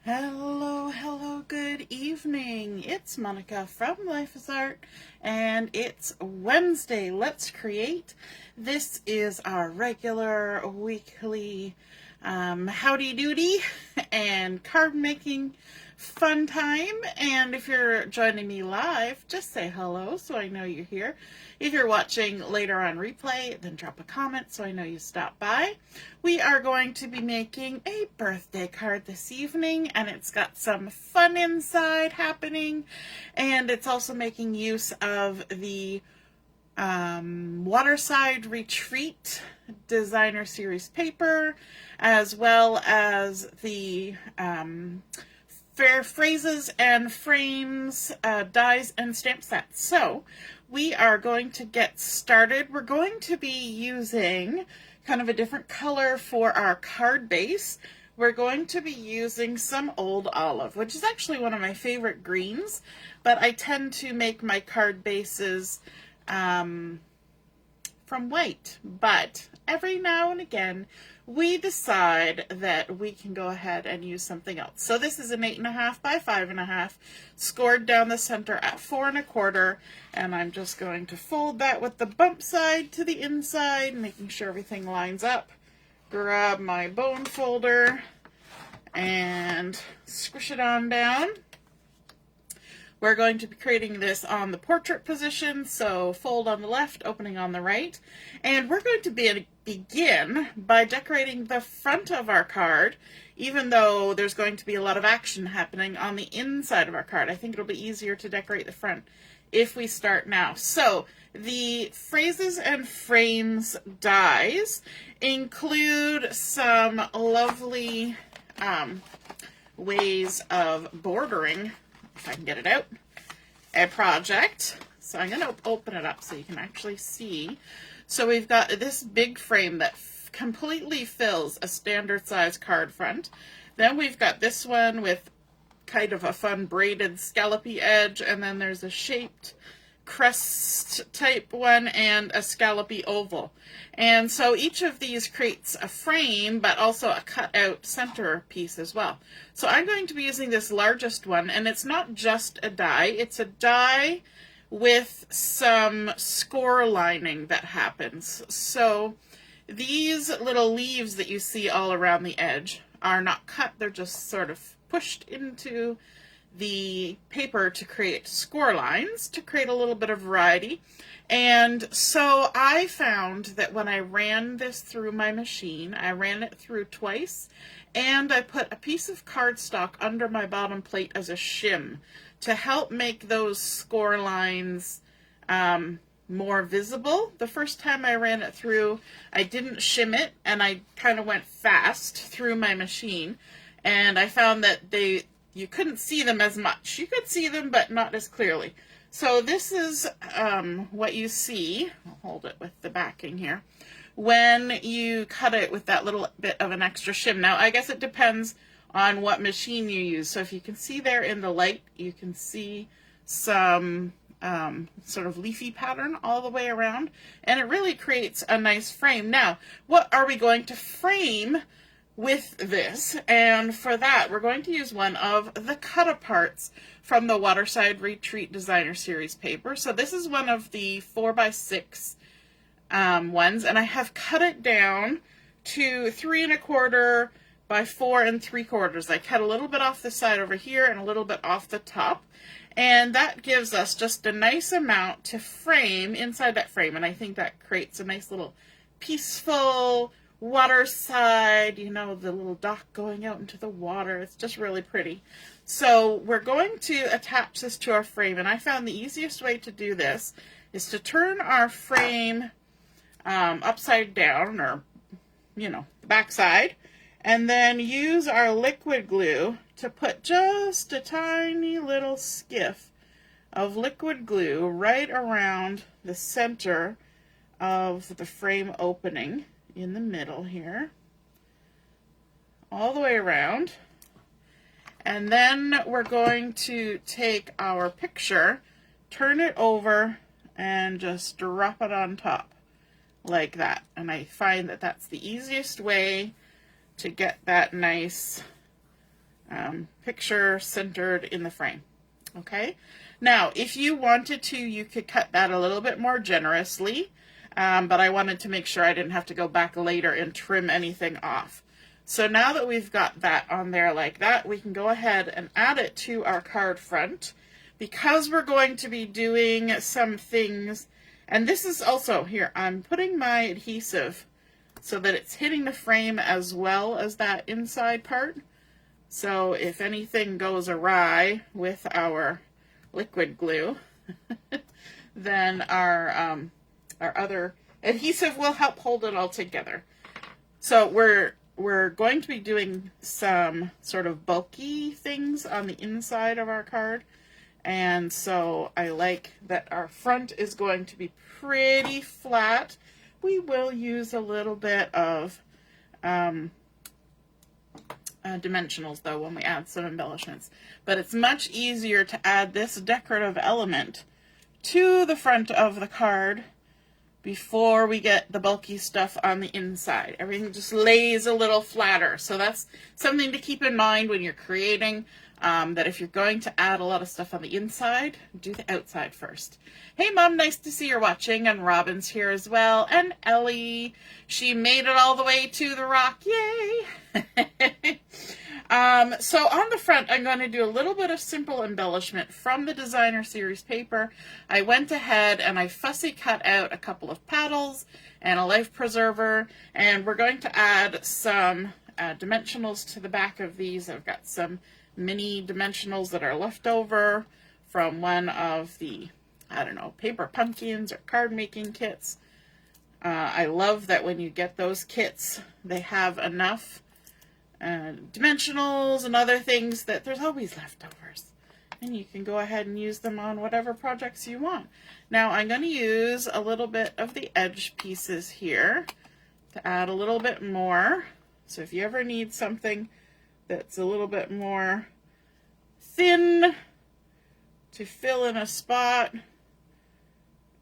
Hello, hello, good evening. It's Monica from Life is Art, and it's Wednesday. Let's create. This is our regular weekly howdy doody and card making fun time. And if you're joining me live, just say hello so I know you're here. If you're watching later on replay, then drop a comment so I know you stopped by. We are going to be making a birthday card this evening, and it's got some fun inside happening, and it's also making use of the Waterside Retreat Designer Series paper, as well as the fair phrases and frames, dies and stamp sets. So we are going to get started. We're going to be using kind of a different color for our card base. We're going to be using some Old Olive, which is actually one of my favorite greens, but I tend to make my card bases from white. But every now and again, we decide that we can go ahead and use something else. So this is an 8.5 by 5.5, scored down the center at 4 1/4, and I'm just going to fold that with the bump side to the inside, making sure everything lines up. Grab my bone folder and squish it on down. We're going to be creating this on the portrait position, so fold on the left, opening on the right. And we're going to begin by decorating the front of our card, even though there's going to be a lot of action happening on the inside of our card. I think it'll be easier to decorate the front if we start now. So the phrases and frames dies include some lovely ways of bordering, if I can get it out, a project. So I'm going to open it up so you can actually see. So we've got this big frame that completely fills a standard size card front. Then we've got this one with kind of a fun braided scallopy edge, and then there's a shaped crest type one and a scallopy oval. And so each of these creates a frame, but also a cut out center piece as well. So I'm going to be using this largest one, and it's not just a die, it's a die with some score lining that happens. So these little leaves that you see all around the edge are not cut, they're just sort of pushed into the paper to create score lines, to create a little bit of variety. And so I found that when I ran this through my machine, I ran it through twice, and I put a piece of cardstock under my bottom plate as a shim to help make those score lines more visible. The first time I ran it through, I didn't shim it, and I kind of went fast through my machine, and I found that you couldn't see them as much. You could see them, but not as clearly. So this is what you see. I'll hold it with the backing here. When you cut it with that little bit of an extra shim. Now, I guess it depends on what machine you use. So if you can see there in the light, you can see some sort of leafy pattern all the way around. And it really creates a nice frame. Now, what are we going to frame with this? And for that, we're going to use one of the cut-aparts from the Waterside Retreat Designer Series paper. So this is one of the 4x6 ones, and I have cut it down to 3 1/4 by 4 3/4. I cut a little bit off the side over here and a little bit off the top, and that gives us just a nice amount to frame inside that frame, and I think that creates a nice little peaceful waterside, you know, the little dock going out into the water. It's just really pretty. So we're going to attach this to our frame, and I found the easiest way to do this is to turn our frame upside down, or, you know, the back side, and then use our liquid glue to put just a tiny little skiff of liquid glue right around the center of the frame opening in the middle here, all the way around. And then we're going to take our picture, turn it over, and just drop it on top like that. And I find that that's the easiest way to get that nice picture centered in the frame. Okay, now if you wanted to, you could cut that a little bit more generously, but I wanted to make sure I didn't have to go back later and trim anything off. So now that we've got that on there like that, we can go ahead and add it to our card front, because we're going to be doing some things. And this is also, here, I'm putting my adhesive so that it's hitting the frame as well as that inside part. So if anything goes awry with our liquid glue, then our other adhesive will help hold it all together. So we're going to be doing some sort of bulky things on the inside of our card. And so I like that our front is going to be pretty flat. We will use a little bit of dimensionals though when we add some embellishments, but it's much easier to add this decorative element to the front of the card before we get the bulky stuff on the inside. Everything just lays a little flatter. So that's something to keep in mind when you're creating, that if you're going to add a lot of stuff on the inside, do the outside first. Hey Mom, nice to see you're watching, and Robin's here as well, and Ellie, she made it all the way to the rock, yay! So on the front, I'm going to do a little bit of simple embellishment from the Designer Series paper. I went ahead and I fussy cut out a couple of paddles and a life preserver, and we're going to add some dimensionals to the back of these. I've got some mini dimensionals that are left over from one of the, I don't know, paper pumpkins or card making kits. I love that when you get those kits, they have enough dimensionals and other things that there's always leftovers, and you can go ahead and use them on whatever projects you want. Now I'm going to use a little bit of the edge pieces here to add a little bit more. So if you ever need something that's a little bit more thin to fill in a spot,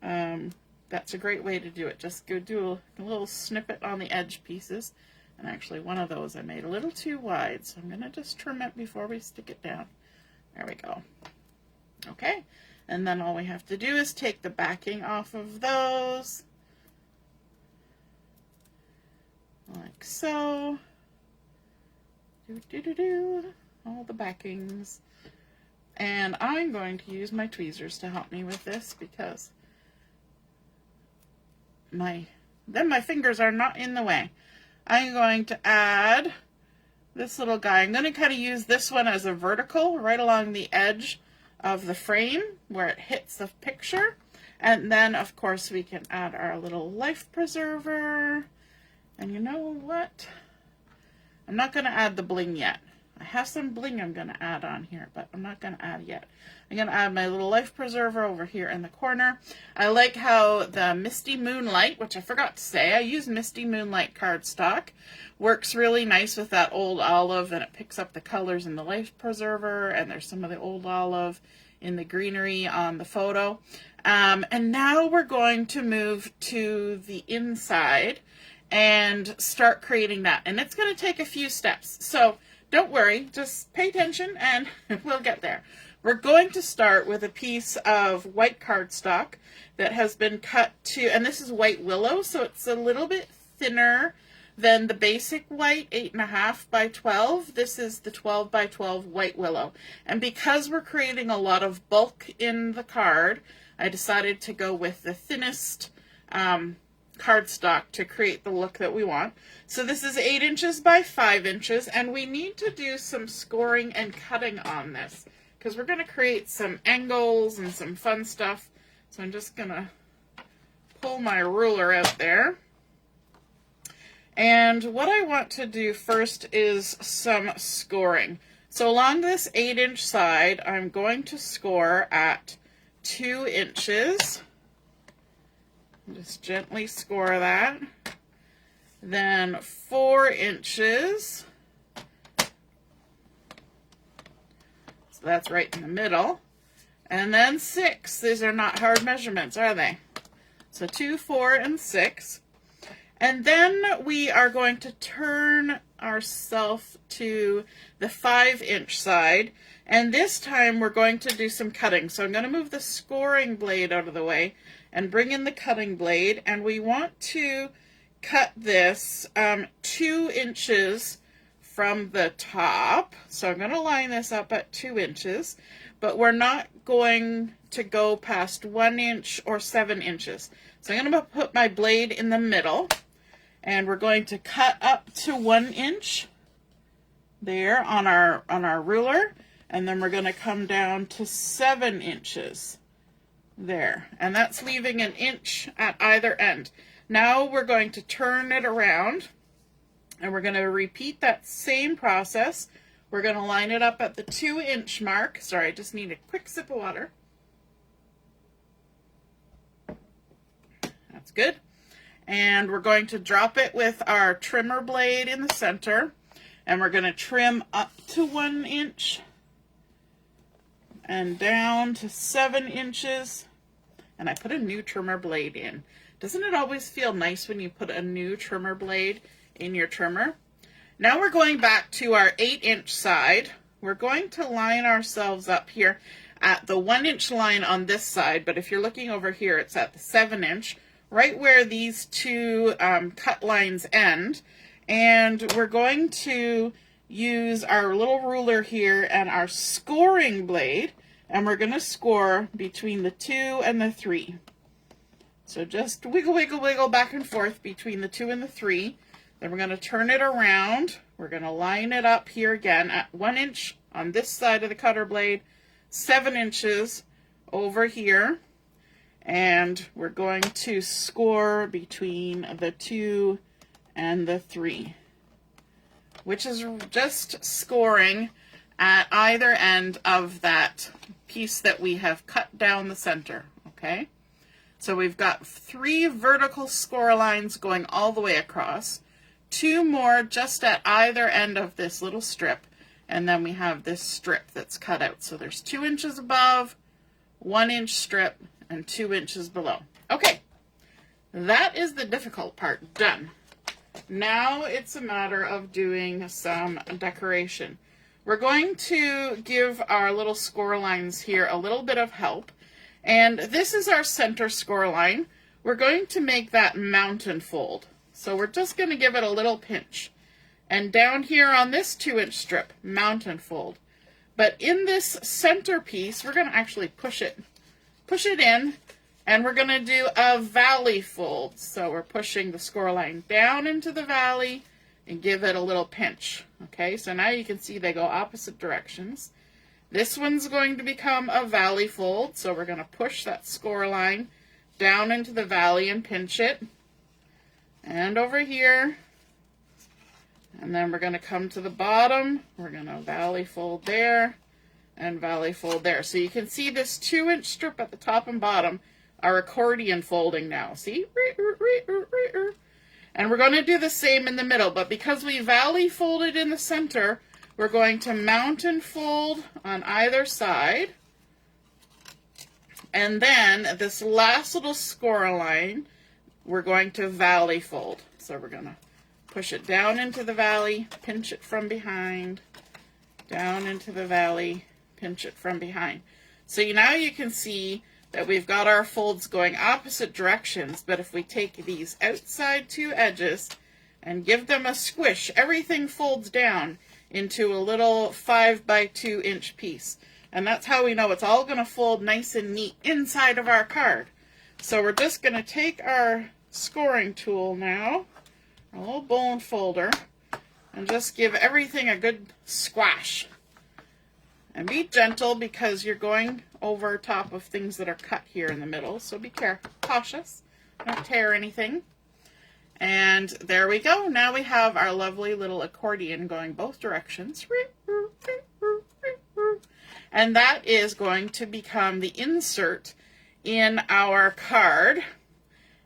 that's a great way to do it. Just go do a little snippet on the edge pieces. And actually one of those I made a little too wide, so I'm going to just trim it before we stick it down. There we go. Okay, and then all we have to do is take the backing off of those, like so. All the backings. And I'm going to use my tweezers to help me with this, because then my fingers are not in the way. I'm going to add this little guy. I'm going to kind of use this one as a vertical right along the edge of the frame where it hits the picture. And then, of course, we can add our little life preserver. And you know what? I'm not going to add the bling yet. I have some bling I'm going to add on here, but I'm not going to add yet. I'm going to add my little life preserver over here in the corner. I like how the Misty Moonlight, which I forgot to say, I use Misty Moonlight cardstock, works really nice with that old olive, and it picks up the colors in the life preserver, and there's some of the old olive in the greenery on the photo. And now we're going to move to the inside and start creating that. And it's going to take a few steps. So don't worry, just pay attention and we'll get there. We're going to start with a piece of white cardstock that has been cut to, and this is white Willow, so it's a little bit thinner than the basic white 8.5 by 12. This is the 12 by 12 white Willow. And because we're creating a lot of bulk in the card, I decided to go with the thinnest cardstock to create the look that we want. So this is 8 inches by 5 inches, and we need to do some scoring and cutting on this because we're going to create some angles and some fun stuff. So I'm just going to pull my ruler out there. And what I want to do first is some scoring. So along this 8-inch side, I'm going to score at 2 inches. Just gently score that. Then 4 inches. So that's right in the middle. And then 6. These are not hard measurements, are they? So 2, 4, and 6. And then we are going to turn ourselves to the 5-inch side. And this time we're going to do some cutting. So I'm going to move the scoring blade out of the way and bring in the cutting blade. And we want to cut this 2 inches from the top. So I'm going to line this up at 2 inches, but we're not going to go past 1 inch or 7 inches. So I'm going to put my blade in the middle, and we're going to cut up to 1 inch there on our ruler, and then we're going to come down to 7 inches there, and that's leaving 1 inch at either end. Now we're going to turn it around, and we're going to repeat that same process. We're going to line it up at the 2-inch mark. Sorry, I just need a quick sip of water. That's good. And we're going to drop it with our trimmer blade in the center, and we're going to trim up to 1 inch and down to 7 inches. And I put a new trimmer blade in. Doesn't it always feel nice when you put a new trimmer blade in your trimmer? Now we're going back to our 8-inch side. We're going to line ourselves up here at the 1-inch line on this side, but if you're looking over here, it's at the 7-inch, right where these two cut lines end. And we're going to use our little ruler here and our scoring blade, and we're going to score between the 2 and the 3. So just wiggle, wiggle, wiggle back and forth between the 2 and the 3. Then we're going to turn it around. We're going to line it up here again at 1 inch on this side of the cutter blade, 7 inches over here. And we're going to score between the 2 and the 3, which is just scoring at either end of that piece that we have cut down the center, okay? So we've got 3 vertical score lines going all the way across, 2 more just at either end of this little strip, and then we have this strip that's cut out. So there's 2 inches above, 1 inch strip, and 2 inches below. Okay, that is the difficult part done. Now it's a matter of doing some decoration. We're going to give our little score lines here a little bit of help. And this is our center score line. We're going to make that mountain fold. So we're just going to give it a little pinch. And down here on this 2-inch strip, mountain fold. But in this center piece, we're going to actually push it in, and we're going to do a valley fold. So we're pushing the score line down into the valley and give it a little pinch. Okay, so now you can see they go opposite directions. This one's going to become a valley fold, so we're going to push that score line down into the valley and pinch it. And over here. And then we're going to come to the bottom. We're going to valley fold there and valley fold there. So you can see this 2-inch strip at the top and bottom are accordion folding now. See? And we're going to do the same in the middle, but because we valley folded in the center, we're going to mountain fold on either side. And then this last little score line, we're going to valley fold. So we're going to push it down into the valley, pinch it from behind, down into the valley, pinch it from behind. So now you can see that we've got our folds going opposite directions, but if we take these outside 2 edges and give them a squish, everything folds down into a little 5 by 2 inch piece. And that's how we know it's all going to fold nice and neat inside of our card. So we're just going to take our scoring tool now, a little bone folder, and just give everything a good squash. And be gentle because you're going over top of things that are cut here in the middle, so be cautious, don't tear anything. And there we go. Now we have our lovely little accordion going both directions. And that is going to become the insert in our card.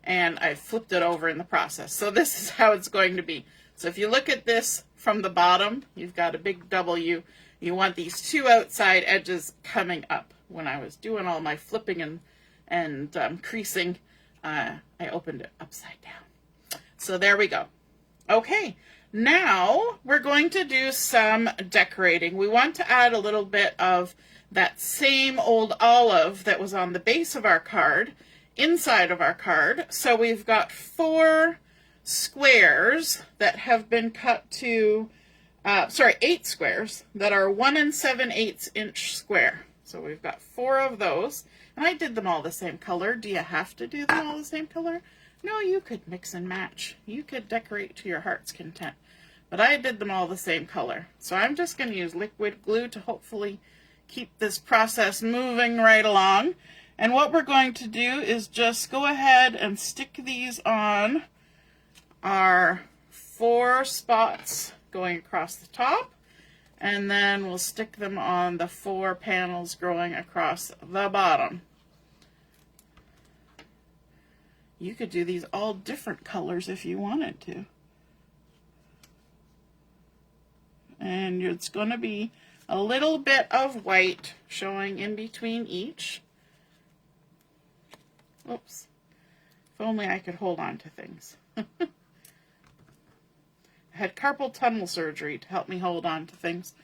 And I flipped it over in the process. So this is how it's going to be. So if you look at this from the bottom, you've got a big W. You want these 2 outside edges coming up. When I was doing all my flipping and creasing, I opened it upside down. So there we go. Okay, now we're going to do some decorating. We want to add a little bit of that same old olive that was on the base of our card inside of our card. So we've got 4 squares that have been cut to, 8 squares that are 1 7/8 inch square. So we've got 4 of those, and I did them all the same color. Do you have to do them all the same color? No, you could mix and match. You could decorate to your heart's content, but I did them all the same color. So I'm just going to use liquid glue to hopefully keep this process moving right along. And what we're going to do is just go ahead and stick these on our 4 spots going across the top, and then we'll stick them on the 4 panels growing across the bottom. You could do these all different colors if you wanted to. And it's going to be a little bit of white showing in between each. Oops. If only I could hold on to things. I had carpal tunnel surgery to help me hold on to things,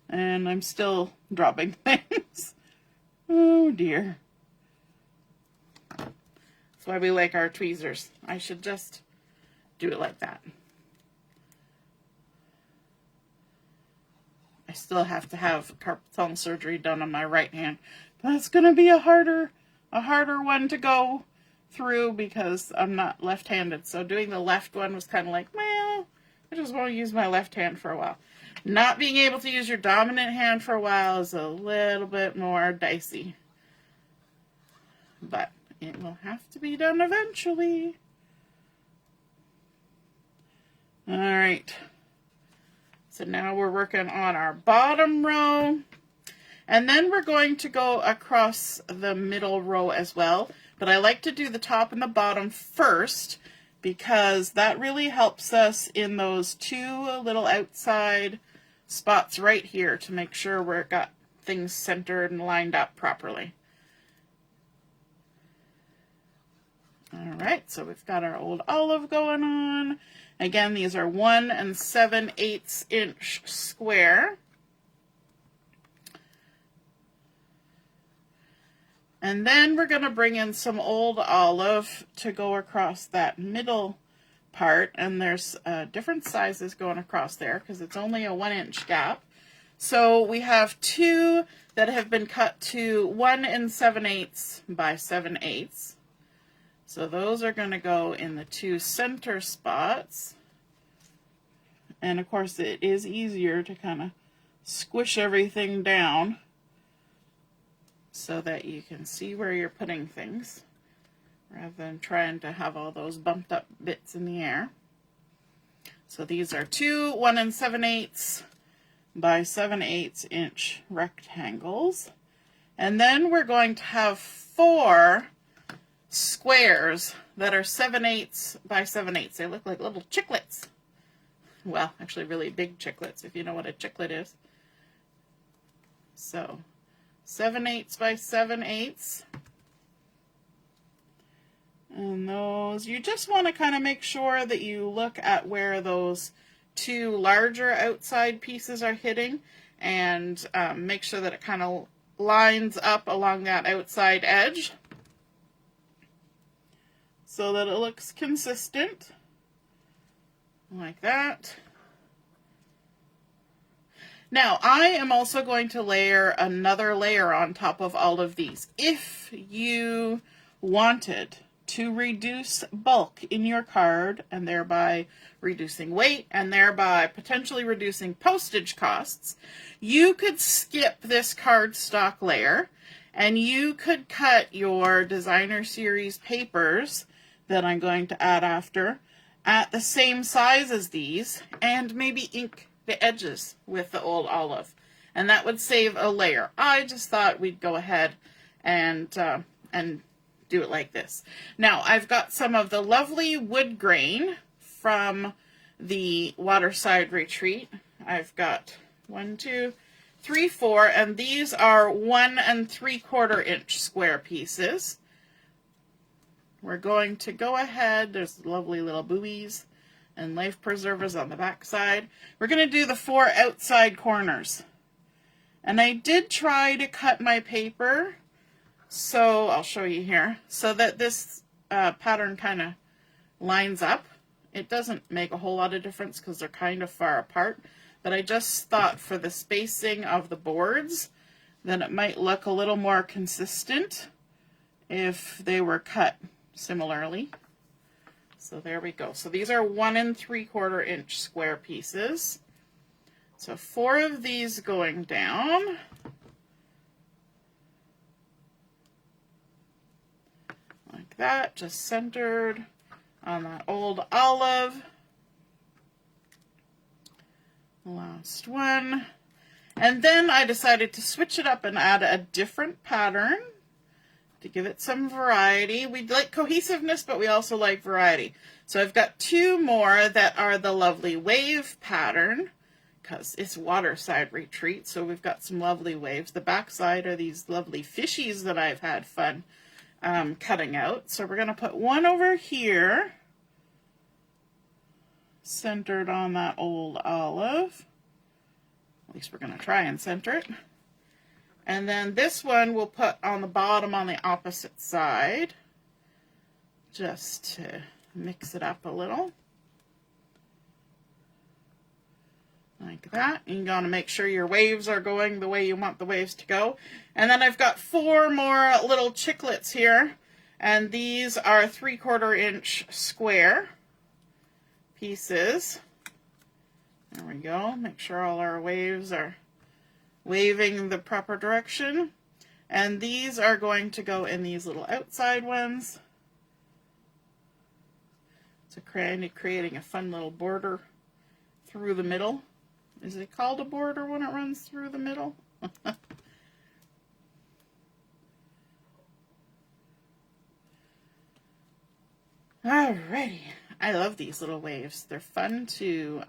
and I'm still dropping things. Oh dear. That's why we like our tweezers. I should just do it like that. I still have to have carpal tunnel surgery done on my right hand. But that's going to be a harder one to go through because I'm not left-handed. So doing the left one was kind of like, well, I just want to use my left hand for a while. Not being able to use your dominant hand for a while is a little bit more dicey. But it will have to be done eventually. All right. So now we're working on our bottom row. And then we're going to go across the middle row as well. But I like to do the top and the bottom first, because that really helps us in those 2 little outside spots right here to make sure we've got things centered and lined up properly. All right, so we've got our old olive going on. Again, these are 1 7/8 inch square. And then we're going to bring in some old olive to go across that middle part. And there's different sizes going across there because it's only a 1 inch gap. So we have 2 that have been cut to 1 7/8 by 7/8. So those are going to go in the 2 center spots. And of course it is easier to kind of squish everything down so that you can see where you're putting things, rather than trying to have all those bumped up bits in the air. So these are 2 1 7/8 by 7/8 inch rectangles. And then we're going to have 4 squares that are 7/8 by 7/8. They look like little chiclets. Well, actually really big chiclets, if you know what a chiclet is. So 7/8 by 7/8. And those, you just want to kind of make sure that you look at where those 2 larger outside pieces are hitting, and make sure that it kind of lines up along that outside edge so that it looks consistent, like that. Now, I am also going to layer another layer on top of all of these. If you wanted to reduce bulk in your card and thereby reducing weight and thereby potentially reducing postage costs, you could skip this cardstock layer and you could cut your designer series papers that I'm going to add after at the same size as these and maybe ink the edges with the old olive, and that would save a layer. I just thought we'd go ahead and do it like this. Now I've got some of the lovely wood grain from the Waterside Retreat. I've got 1 2 3 4, and these are 1 3/4 inch square pieces. We're going to go ahead, there's lovely little buoys. and life preservers on the back side. We're going to do the 4 outside corners. And I did try to cut my paper, so I'll show you here, so that this pattern kind of lines up. It doesn't make a whole lot of difference because they're kind of far apart, but I just thought for the spacing of the boards, then it might look a little more consistent if they were cut similarly. So there we go. So these are 1 3/4 inch square pieces. So 4 of these going down. Like that, just centered on that old olive. Last one. And then I decided to switch it up and add a different pattern to give it some variety. We like cohesiveness, but we also like variety. So I've got 2 more that are the lovely wave pattern, because it's Waterside Retreat, so we've got some lovely waves. The back side are these lovely fishies that I've had fun cutting out. So we're going to put one over here, centered on that old olive. At least we're going to try and center it. And then this one we'll put on the bottom on the opposite side, just to mix it up a little. Like that. And you're going to make sure your waves are going the way you want the waves to go. And then I've got 4 more little chiclets here, and these are 3/4 inch square pieces. There we go. Make sure all our waves are waving the proper direction. And these are going to go in these little outside ones. So creating a fun little border through the middle. Is it called a border when it runs through the middle? Alrighty. I love these little waves. They're fun to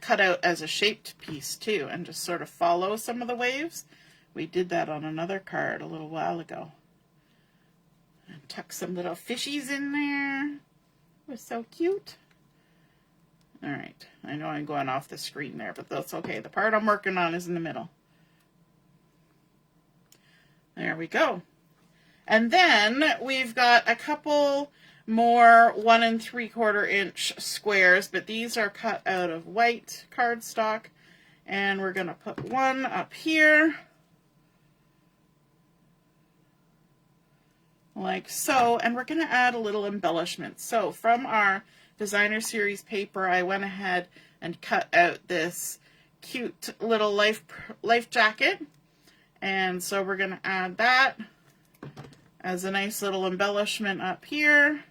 cut out as a shaped piece too, and just sort of follow some of the waves. We did that on another card a little while ago. And tuck some little fishies in there. It was so cute. Alright, I know I'm going off the screen there, but that's okay. The part I'm working on is in the middle. There we go. And then we've got a couple more 1 3/4 inch squares, but these are cut out of white cardstock. And we're going to put one up here, like so, and we're going to add a little embellishment. So from our designer series paper, I went ahead and cut out this cute little life jacket, and so we're going to add that as a nice little embellishment up here,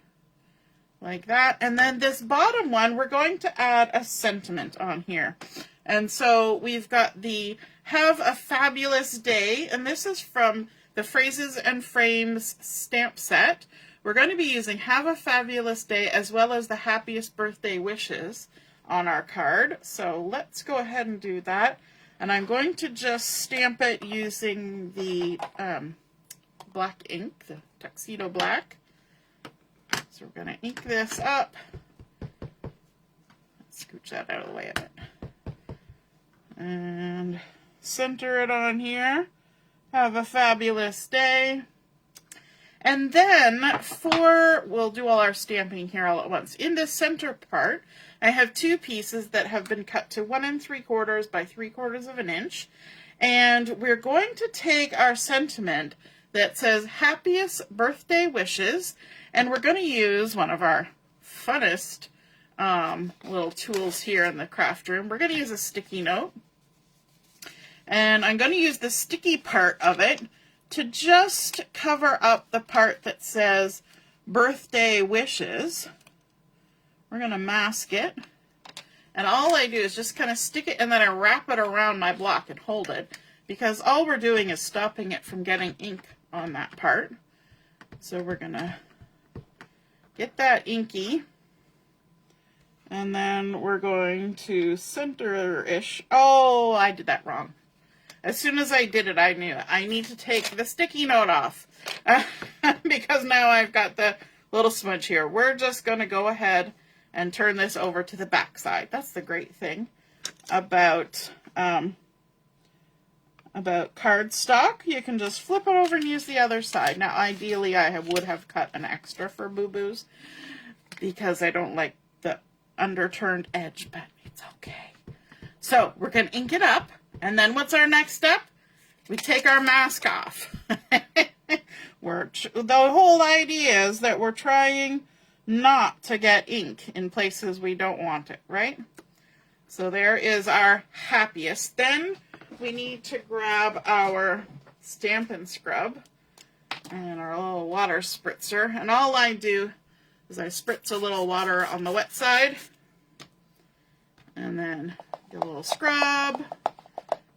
like that. And then this bottom one, we're going to add a sentiment on here. And so we've got the Have a Fabulous Day, and this is from the Phrases and Frames stamp set. We're going to be using Have a Fabulous Day as well as the Happiest Birthday Wishes on our card. So let's go ahead and do that. And I'm going to just stamp it using the black ink, the Tuxedo black. So we're going to ink this up. Let's scooch that out of the way a bit. And center it on here. Have a fabulous day. And then we'll do all our stamping here all at once. In this center part, I have 2 pieces that have been cut to 1 3/4 by 3/4 inch. And we're going to take our sentiment that says Happiest Birthday Wishes, and we're going to use one of our funnest little tools here in the craft room. We're going to use a sticky note. And I'm going to use the sticky part of it to just cover up the part that says Birthday Wishes. We're going to mask it. And all I do is just kind of stick it, and then I wrap it around my block and hold it, because all we're doing is stopping it from getting ink on that part. So we're going to get that inky, and then we're going to center-ish. Oh, I did that wrong. As soon as I did it, I knew it. I need to take the sticky note off because now I've got the little smudge here. We're just going to go ahead and turn this over to the back side. That's the great thing about cardstock. You can just flip it over and use the other side. Now, ideally, I would have cut an extra for Boo Boos because I don't like the underturned edge, but it's okay. So we're going to ink it up, and then what's our next step? We take our mask off. The whole idea is that we're trying not to get ink in places we don't want it, right? So there is our happiest. Then we need to grab our Stampin' Scrub and our little water spritzer. And all I do is I spritz a little water on the wet side and then get a little scrub,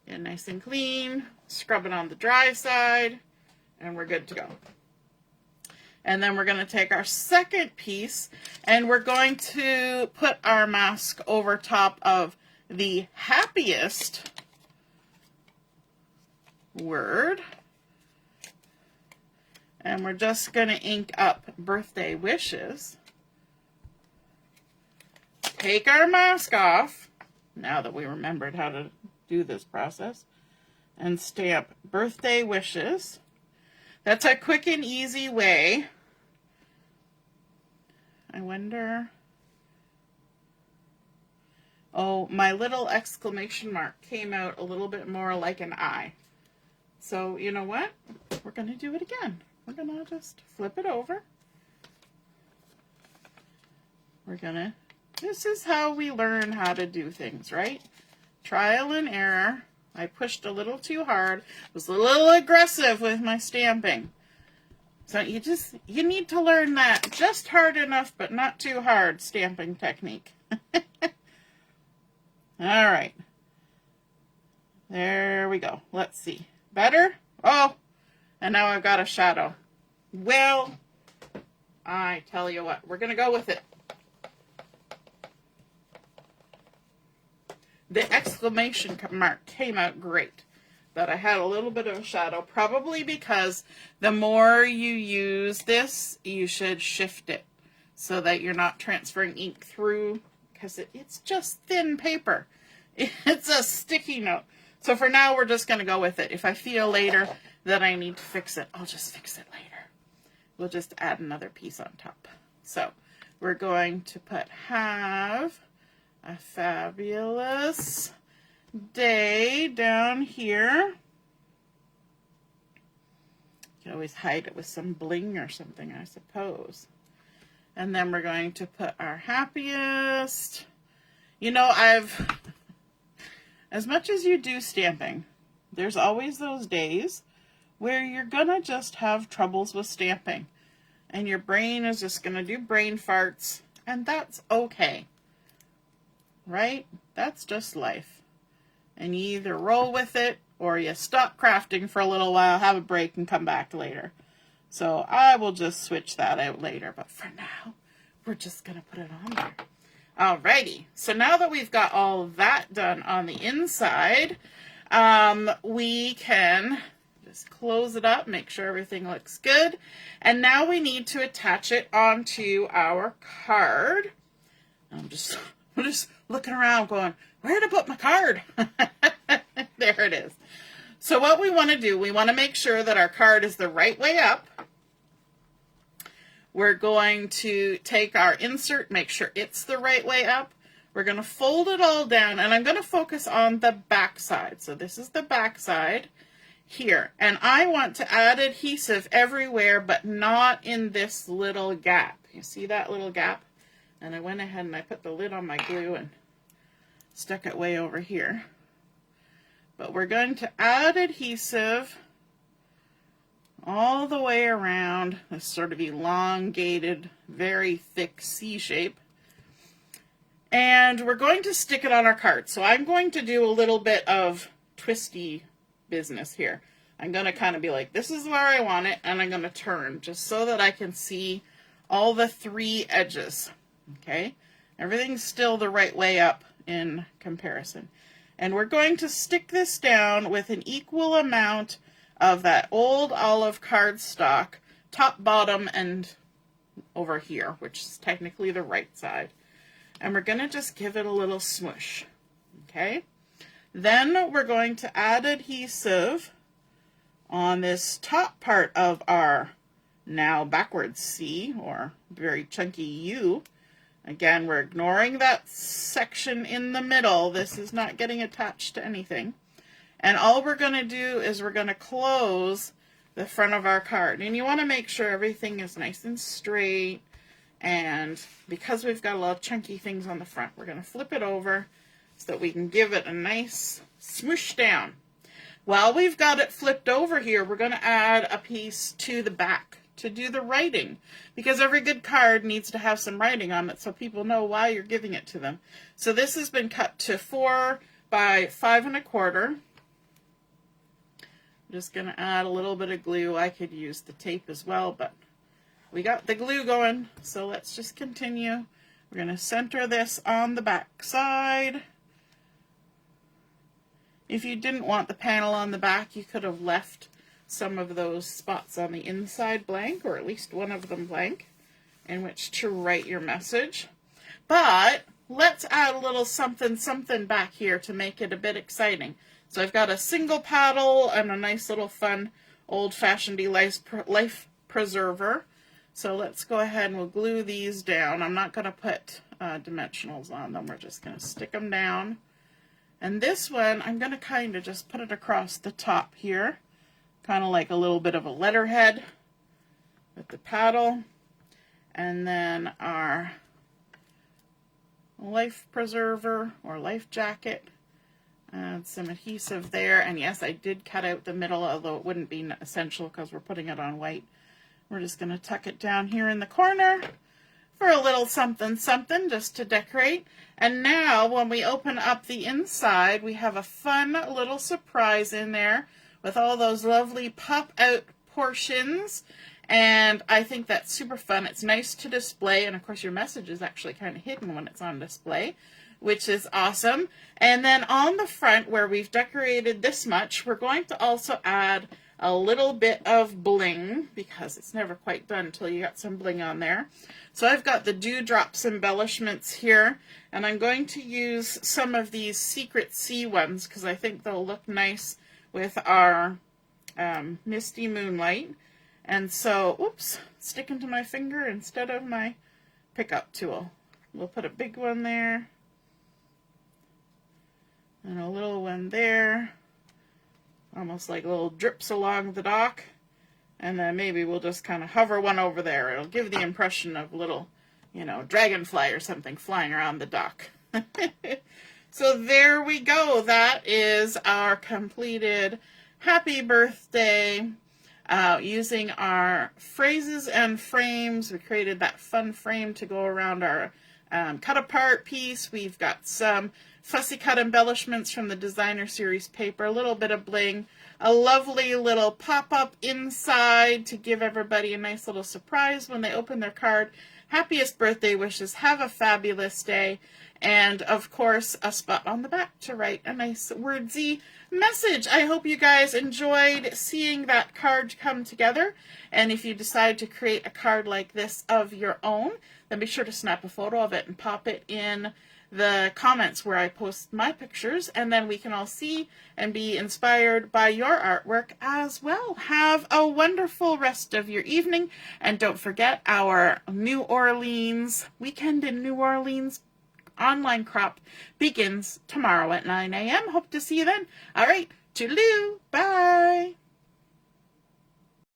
get it nice and clean, scrub it on the dry side, and we're good to go. And then we're going to take our second piece and we're going to put our mask over top of the happiest word. And we're just going to ink up birthday wishes. Take our mask off, now that we remembered how to do this process, and stamp birthday wishes. That's a quick and easy way. I wonder... Oh, my little exclamation mark came out a little bit more like an I. So, you know what? We're going to do it again. We're going to just flip it over. This is how we learn how to do things, right? Trial and error. I pushed a little too hard. Was a little aggressive with my stamping. So you need to learn that just hard enough, but not too hard stamping technique. All right. There we go. Let's see. Better? Oh, and now I've got a shadow. Well, I tell you what, we're going to go with it. The exclamation mark came out great, but I had a little bit of a shadow, probably because the more you use this, you should shift it so that you're not transferring ink through, because it's just thin paper. It's a sticky note. So for now, we're just going to go with it. If I feel later that I need to fix it, I'll just fix it later. We'll just add another piece on top. So we're going to have a fabulous day down here. You can always hide it with some bling or something, I suppose. And then we're going to put our happiest. You know, as much as you do stamping, there's always those days where you're gonna just have troubles with stamping. And your brain is just gonna do brain farts, and that's okay. Right? That's just life. And you either roll with it or you stop crafting for a little while, have a break, and come back later. So I will just switch that out later. But for now, we're just going to put it on there. Alrighty. So now that we've got all that done on the inside, we can just close it up, make sure everything looks good. And now we need to attach it onto our card. I'm just looking around going, where to put my card? There it is. So what we want to do, we want to make sure that our card is the right way up. We're going to take our insert, make sure it's the right way up. We're going to fold it all down, and I'm going to focus on the back side. So this is the back side here. And I want to add adhesive everywhere, but not in this little gap. You see that little gap? And I went ahead and I put the lid on my glue and stuck it way over here. But we're going to add adhesive all the way around this sort of elongated, very thick C shape. And we're going to stick it on our card. So I'm going to do a little bit of twisty business here. I'm going to kind of be like, this is where I want it, and I'm going to turn just so that I can see all the three edges. Okay? Everything's still the right way up in comparison. And we're going to stick this down with an equal amount of that old olive cardstock, top, bottom, and over here, which is technically the right side. and we're going to just give it a little smoosh. Okay, then we're going to add adhesive on this top part of our now backwards C, or very chunky U. Again, we're ignoring that section in the middle. This is not getting attached to anything. And all we're going to do is we're going to close the front of our card. And you want to make sure everything is nice and straight. And because we've got a lot of chunky things on the front, we're going to flip it over so that we can give it a nice smoosh down. While we've got it flipped over here, we're going to add a piece to the back to do the writing, because every good card needs to have some writing on it so people know why you're giving it to them. So this has been cut to 4 by 5 1/4. I'm just going to add a little bit of glue. I could use the tape as well, but we got the glue going, so let's just continue. We're going to center this on the back side. If you didn't want the panel on the back, you could have left some of those spots on the inside blank, or at least one of them blank, in which to write your message. But let's add a little something something back here to make it a bit exciting. So I've got a single paddle and a nice little fun old-fashioned life preserver. So let's go ahead and we'll glue these down. I'm not going to put dimensionals on them. We're just going to stick them down. And this one, I'm going to kind of just put it across the top here, kind of like a little bit of a letterhead with the paddle. And then our life preserver or life jacket. Add some adhesive there. And yes, I did cut out the middle, although it wouldn't be essential because we're putting it on white. We're just going to tuck it down here in the corner for a little something something just to decorate. And now when we open up the inside, we have a fun little surprise in there with all those lovely pop out portions. And I think that's super fun. It's nice to display, and of course your message is actually kind of hidden when it's on display, which is awesome. And then on the front where we've decorated this much, we're going to also add a little bit of bling, because it's never quite done until you got some bling on there. So I've got the Dewdrops Embellishments here, and I'm going to use some of these Secret Sea ones because I think they'll look nice with our Misty Moonlight. And so, oops, sticking to my finger instead of my pickup tool. We'll put a big one there, and a little one there, almost like little drips along the dock. And then maybe we'll just kind of hover one over there. It'll give the impression of little, you know, dragonfly or something flying around the dock. So there we go. That is our completed happy birthday. Using our phrases and frames, we created that fun frame to go around our cut apart piece. We've got some fussy cut embellishments from the designer series paper, a little bit of bling, a lovely little pop-up inside to give everybody a nice little surprise when they open their card. Happiest birthday wishes, have a fabulous day, and of course a spot on the back to write a nice wordsy message. I hope you guys enjoyed seeing that card come together, and if you decide to create a card like this of your own, then be sure to snap a photo of it and pop it in the comments where I post my pictures, and then we can all see and be inspired by your artwork as well. Have a wonderful rest of your evening, and don't forget our New Orleans weekend in New Orleans online crop begins tomorrow at 9 a.m. Hope to see you then. All right, toodaloo, bye.